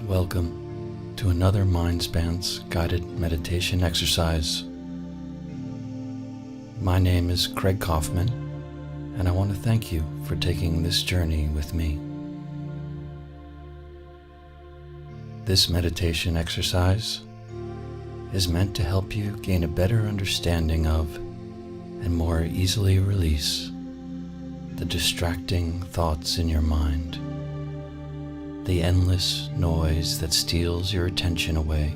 Welcome to another MindSpanse guided meditation exercise. My name is Craig Kaufman, and I want to thank you for taking this journey with me. This meditation exercise is meant to help you gain a better understanding of and more easily release the distracting thoughts in your mind, the endless noise that steals your attention away,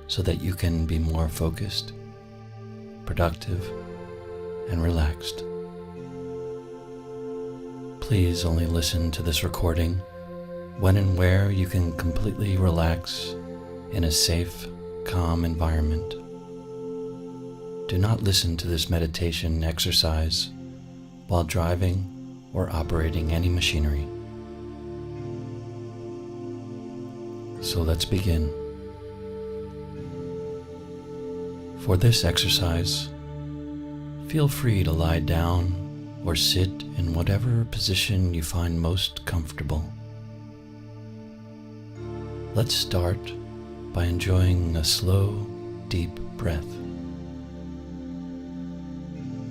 so that you can be more focused, productive, and relaxed. Please only listen to this recording when and where you can completely relax in a safe, calm environment. Do not listen to this meditation exercise while driving or operating any machinery. So let's begin. For this exercise, feel free to lie down or sit in whatever position you find most comfortable. Let's start by enjoying a slow, deep breath.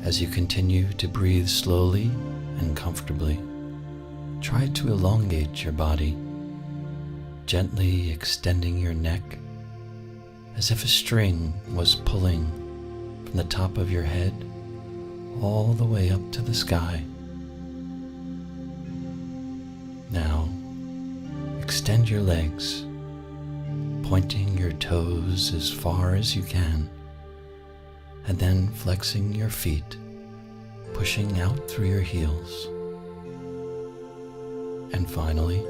As you continue to breathe slowly and comfortably, try to elongate your body, gently extending your neck as if a string was pulling from the top of your head all the way up to the sky. Now, extend your legs, pointing your toes as far as you can, and then flexing your feet, pushing out through your heels. And finally,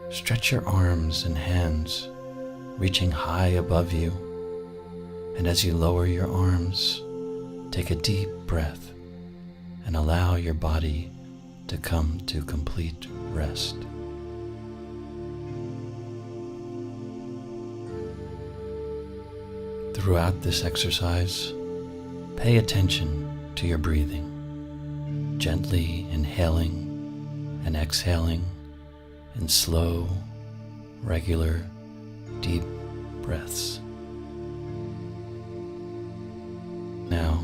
stretch your arms and hands, reaching high above you, and as you lower your arms, take a deep breath and allow your body to come to complete rest. Throughout this exercise, pay attention to your breathing, gently inhaling and exhaling in slow, regular, deep breaths. Now,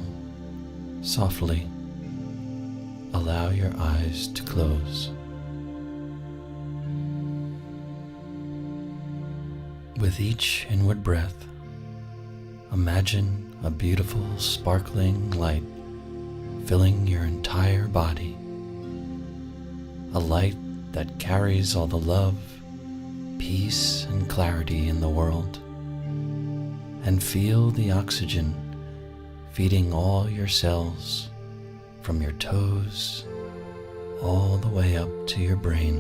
softly, allow your eyes to close. With each inward breath, imagine a beautiful, sparkling light filling your entire body, a light that carries all the love, peace, and clarity in the world, and feel the oxygen feeding all your cells from your toes all the way up to your brain.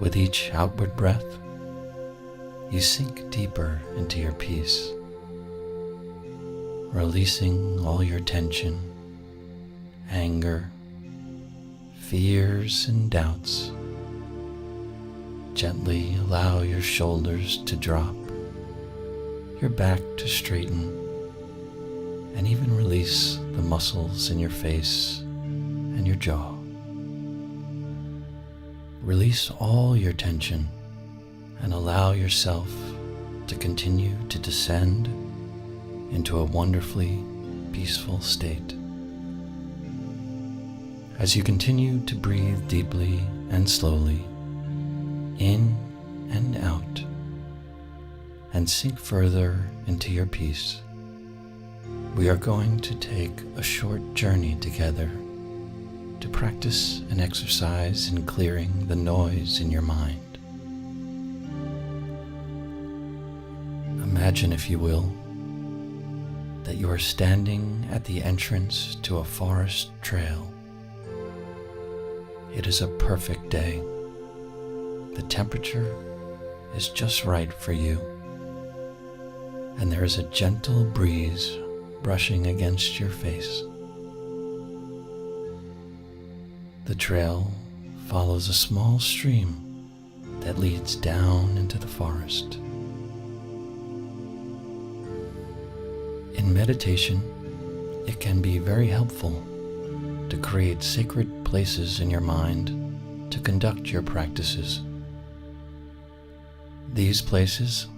With each outward breath, you sink deeper into your peace, releasing all your tension, anger, fears, and doubts. Gently allow your shoulders to drop, your back to straighten, and even release the muscles in your face and your jaw. Release all your tension and allow yourself to continue to descend into a wonderfully peaceful state. As you continue to breathe deeply and slowly, in and out, and sink further into your peace, we are going to take a short journey together to practice an exercise in clearing the noise in your mind. Imagine, if you will, that you are standing at the entrance to a forest trail. It is a perfect day. The temperature is just right for you, and there is a gentle breeze brushing against your face. The trail follows a small stream that leads down into the forest. In meditation, it can be very helpful to create sacred places in your mind to conduct your practices. These places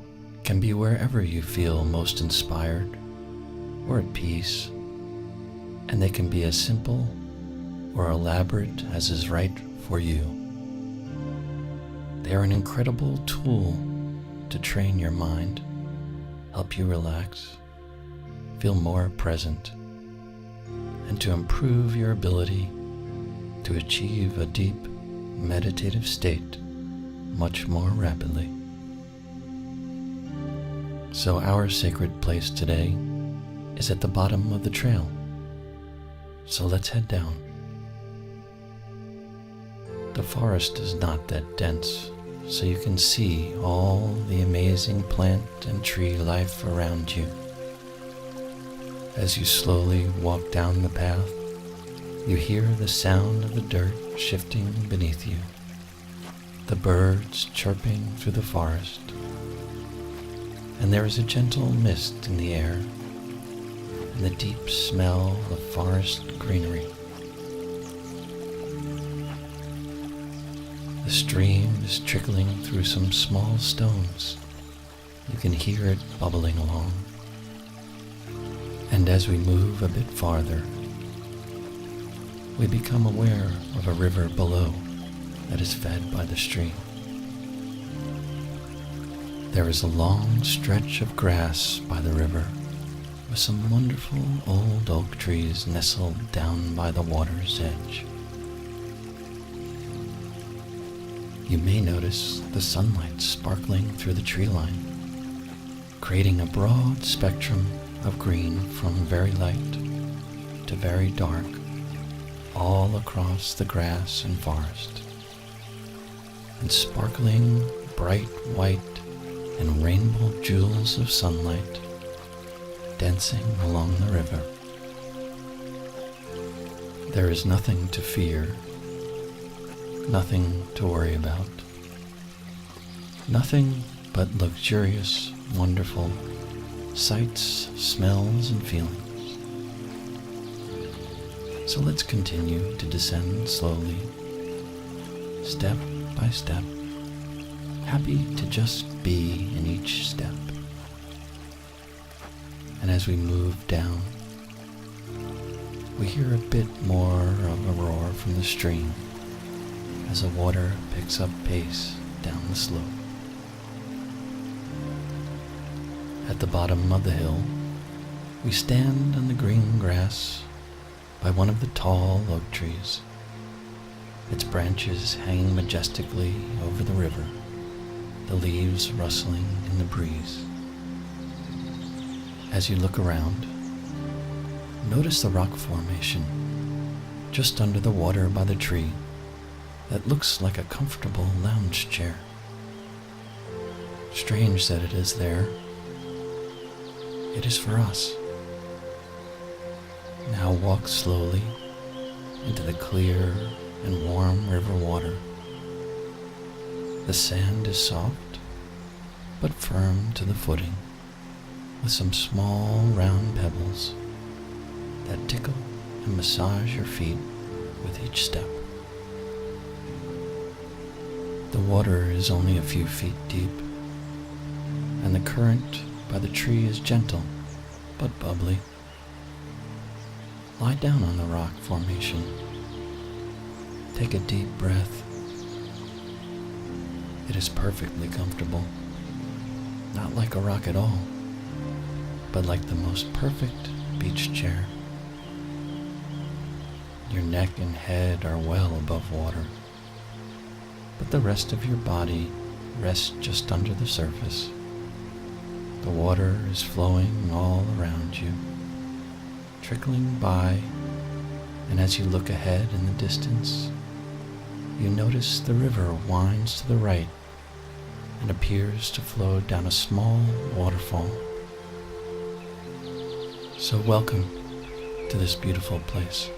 can be wherever you feel most inspired or at peace, and they can be as simple or elaborate as is right for you. They are an incredible tool to train your mind, help you relax, feel more present, and to improve your ability to achieve a deep meditative state much more rapidly. So our sacred place today is at the bottom of the trail. So let's head down. The forest is not that dense, so you can see all the amazing plant and tree life around you. As you slowly walk down the path, you hear the sound of the dirt shifting beneath you, the birds chirping through the forest, and there is a gentle mist in the air and the deep smell of forest greenery. The stream is trickling through some small stones. You can hear it bubbling along. And as we move a bit farther, we become aware of a river below that is fed by the stream. There is a long stretch of grass by the river with some wonderful old oak trees nestled down by the water's edge. You may notice the sunlight sparkling through the tree line, creating a broad spectrum of green from very light to very dark all across the grass and forest, and sparkling bright white and rainbow jewels of sunlight dancing along the river. There is nothing to fear, nothing to worry about, nothing but luxurious, wonderful sights, smells, and feelings. So let's continue to descend slowly, step by step, happy to just be in each step. And as we move down, we hear a bit more of a roar from the stream as the water picks up pace down the slope. At the bottom of the hill, we stand on the green grass by one of the tall oak trees, its branches hanging majestically over the river, the leaves rustling in the breeze. As you look around, notice the rock formation just under the water by the tree that looks like a comfortable lounge chair. Strange that it is there. It is for us. Now walk slowly into the clear and warm river water. The sand is soft but firm to the footing, with some small round pebbles that tickle and massage your feet with each step. The water is only a few feet deep, and the current by the tree is gentle but bubbly. Lie down on the rock formation. Take a deep breath. It is perfectly comfortable, not like a rock at all, but like the most perfect beach chair. Your neck and head are well above water, but the rest of your body rests just under the surface. The water is flowing all around you, trickling by, and as you look ahead in the distance, you notice the river winds to the right and appears to flow down a small waterfall. So welcome to this beautiful place.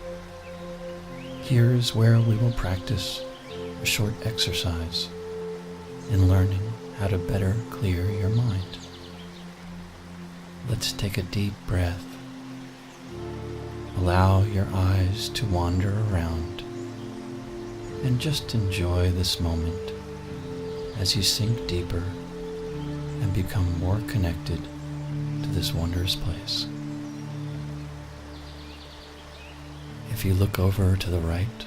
Here is where we will practice a short exercise in learning how to better clear your mind. Let's take a deep breath. Allow your eyes to wander around. and just enjoy this moment as you sink deeper and become more connected to this wondrous place. If you look over to the right,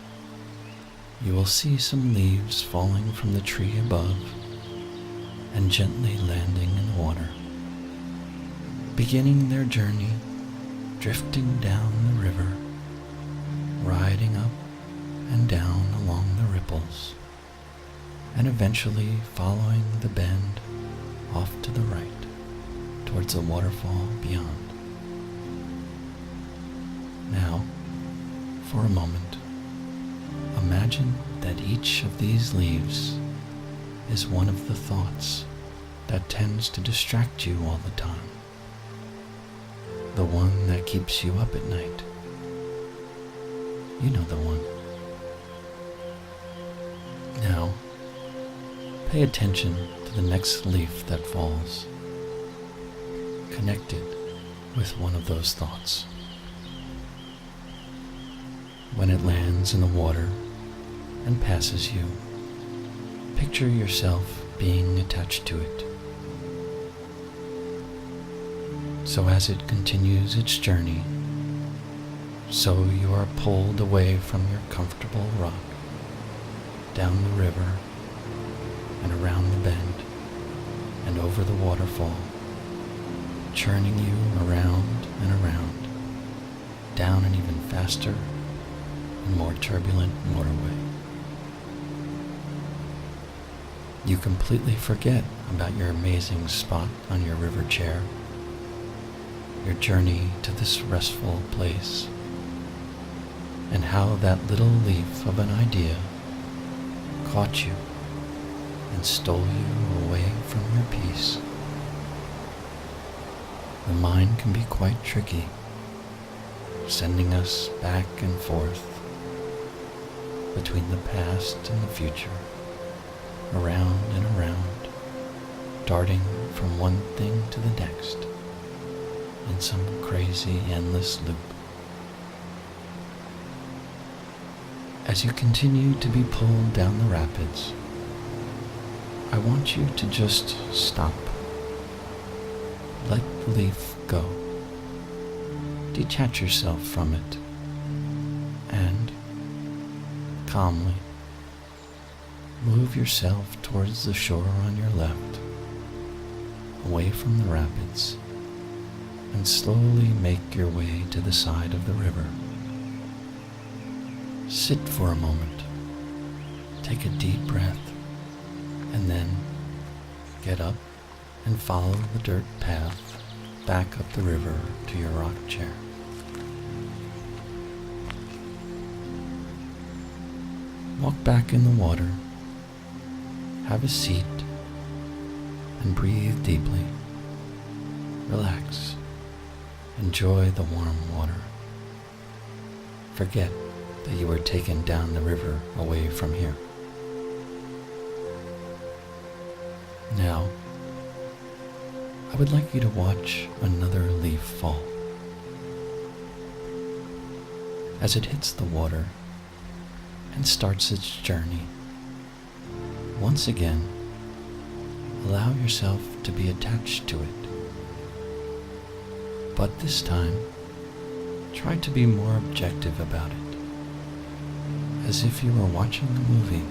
you will see some leaves falling from the tree above and gently landing in the water, beginning their journey, drifting down the river, riding up and down along the ripples, and eventually following the bend off to the right towards the waterfall beyond. Now, for a moment, imagine that each of these leaves is one of the thoughts that tends to distract you all the time, the one that keeps you up at night. You know the one. Now, pay attention to the next leaf that falls, connected with one of those thoughts. When it lands in the water and passes you, picture yourself being attached to it. So as it continues its journey, so you are pulled away from your comfortable rock, down the river, and around the bend, and over the waterfall, churning you around and around, down an even faster and more turbulent waterway. You completely forget about your amazing spot on your river chair, your journey to this restful place, and how that little leaf of an idea caught you and stole you away from your peace. The mind can be quite tricky, sending us back and forth between the past and the future, around and around, darting from one thing to the next in some crazy, endless loop. As you continue to be pulled down the rapids, I want you to just stop. Let the leaf go. Detach yourself from it, and calmly move yourself towards the shore on your left, away from the rapids, and slowly make your way to the side of the river. Sit for a moment, take a deep breath, and then get up and follow the dirt path back up the river to your rock chair. Walk back in the water, have a seat, and breathe deeply. Relax. Enjoy the warm water. Forget that you were taken down the river away from here. Now, I would like you to watch another leaf fall. As it hits the water and starts its journey, once again, allow yourself to be attached to it. But this time, try to be more objective about it, as if you were watching a movie.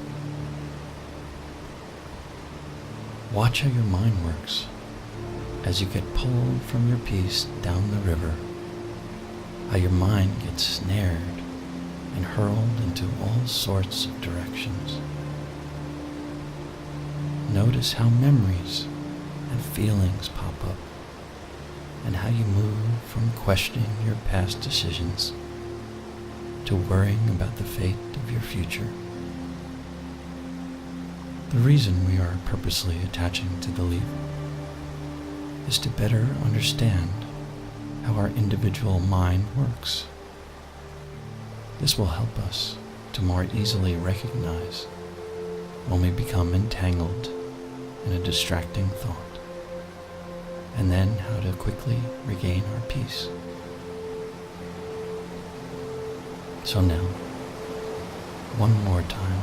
Watch how your mind works as you get pulled from your peace down the river, how your mind gets snared and hurled into all sorts of directions. Notice how memories and feelings pop up, and how you move from questioning your past decisions to worrying about the fate of your future. The reason we are purposely attaching to the leaf is to better understand how our individual mind works. This will help us to more easily recognize when we become entangled in a distracting thought, and then how to quickly regain our peace. So now, one more time,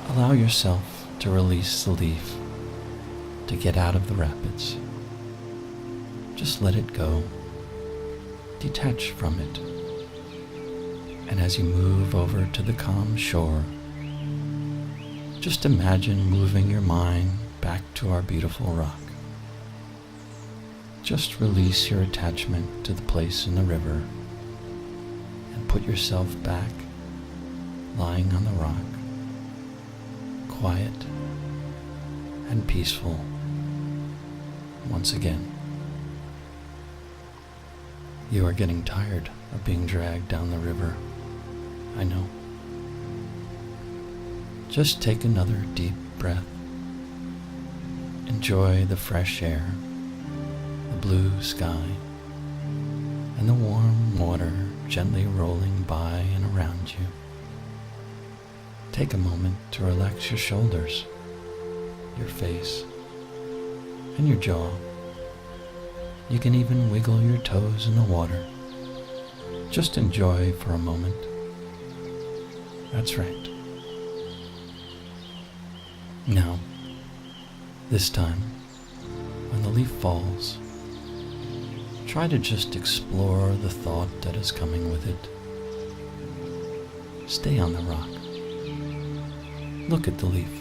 Allow yourself to release the leaf, to get out of the rapids. Just let it go. Detach from it. And as you move over to the calm shore, just imagine moving your mind back to our beautiful rock. Just release your attachment to the place in the river and put yourself back lying on the rock, quiet and peaceful once again. You are getting tired of being dragged down the river, I know. Just take another deep breath. Enjoy the fresh air, the blue sky, and the warm water gently rolling by and around you. Take a moment to relax your shoulders, your face, and your jaw. You can even wiggle your toes in the water. Just enjoy for a moment. That's right. Now, this time, when the leaf falls, try to just explore the thought that is coming with it. Stay on the rock. Look at the leaf.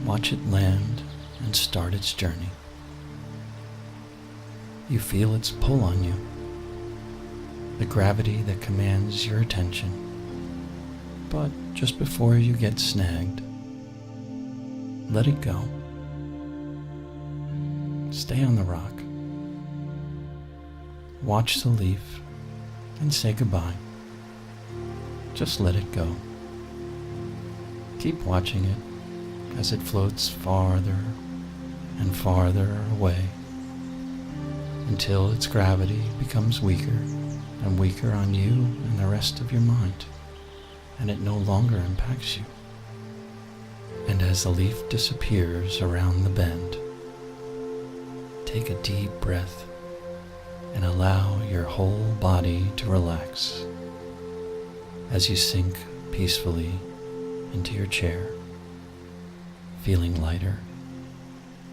Watch it land and start its journey. You feel its pull on you, the gravity that commands your attention. But just before you get snagged, let it go. Stay on the rock. Watch the leaf and say goodbye. Just let it go. Keep watching it as it floats farther and farther away until its gravity becomes weaker and weaker on you and the rest of your mind, and it no longer impacts you. And as the leaf disappears around the bend, take a deep breath and allow your whole body to relax as you sink peacefully into your chair, feeling lighter,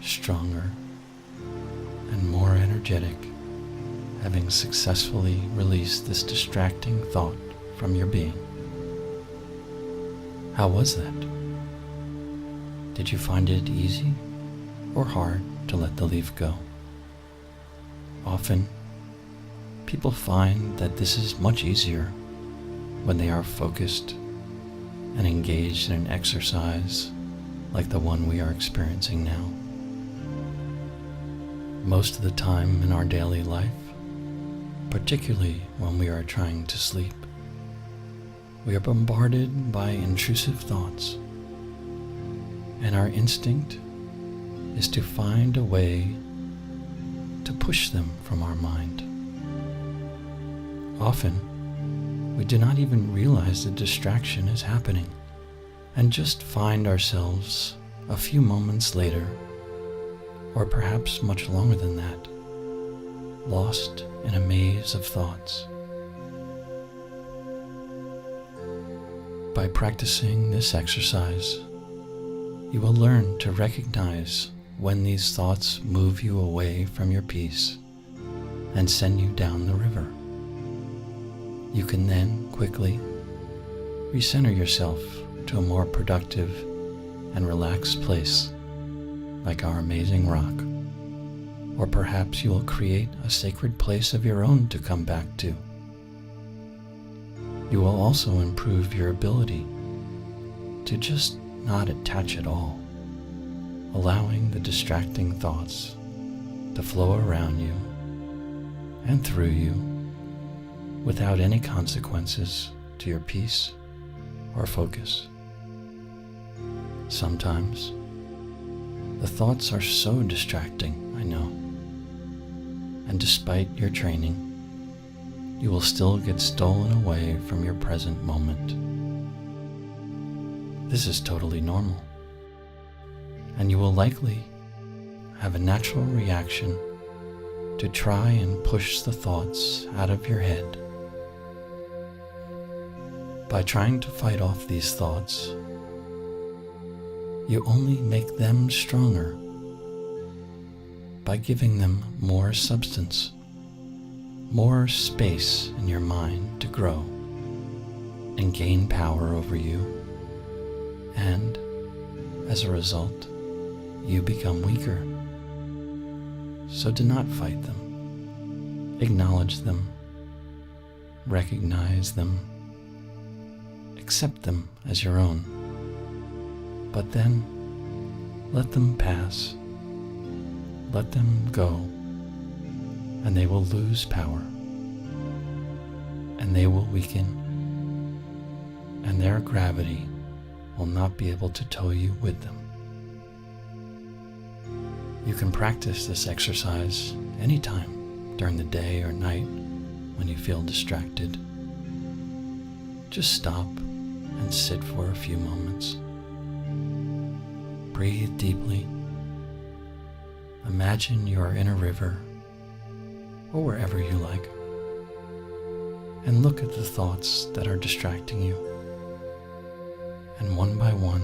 stronger, and more energetic, having successfully released this distracting thought from your being. How was that? Did you find it easy or hard to let the leaf go? Often, people find that this is much easier when they are focused and engaged in an exercise like the one we are experiencing now. Most of the time in our daily life, particularly when we are trying to sleep, we are bombarded by intrusive thoughts, and our instinct is to find a way to push them from our mind. Often, we do not even realize the distraction is happening and just find ourselves a few moments later, or perhaps much longer than that, lost in a maze of thoughts. By practicing this exercise, you will learn to recognize when these thoughts move you away from your peace and send you down the river. You can then quickly recenter yourself to a more productive and relaxed place, like our amazing rock. Or perhaps you will create a sacred place of your own to come back to. You will also improve your ability to just not attach at all, allowing the distracting thoughts to flow around you and through you without any consequences to your peace or focus. Sometimes the thoughts are so distracting, I know, and despite your training, you will still get stolen away from your present moment. This is totally normal, and you will likely have a natural reaction to try and push the thoughts out of your head. By trying to fight off these thoughts, you only make them stronger. By giving them more substance, more space in your mind to grow and gain power over you, and as a result, you become weaker. So do not fight them. Acknowledge them, recognize them, accept them as your own, but then let them pass. Let them go, and they will lose power, and they will weaken, and their gravity will not be able to tow you with them. You can practice this exercise anytime during the day or night when you feel distracted. Just stop and sit for a few moments. Breathe deeply. Imagine you are in a river or wherever you like, and look at the thoughts that are distracting you. And one by one,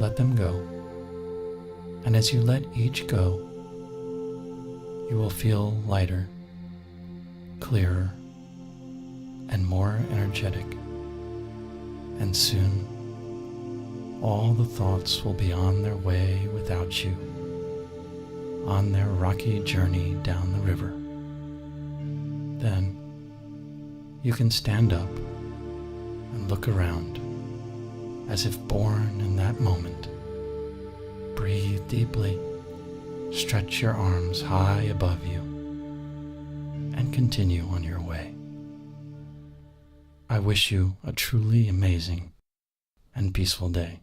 let them go. And as you let each go, you will feel lighter, clearer, and more energetic. And soon, all the thoughts will be on their way without you, on their rocky journey down the river. Then you can stand up and look around as if born in that moment. Breathe deeply, stretch your arms high above you, and continue on your way. I wish you a truly amazing and peaceful day.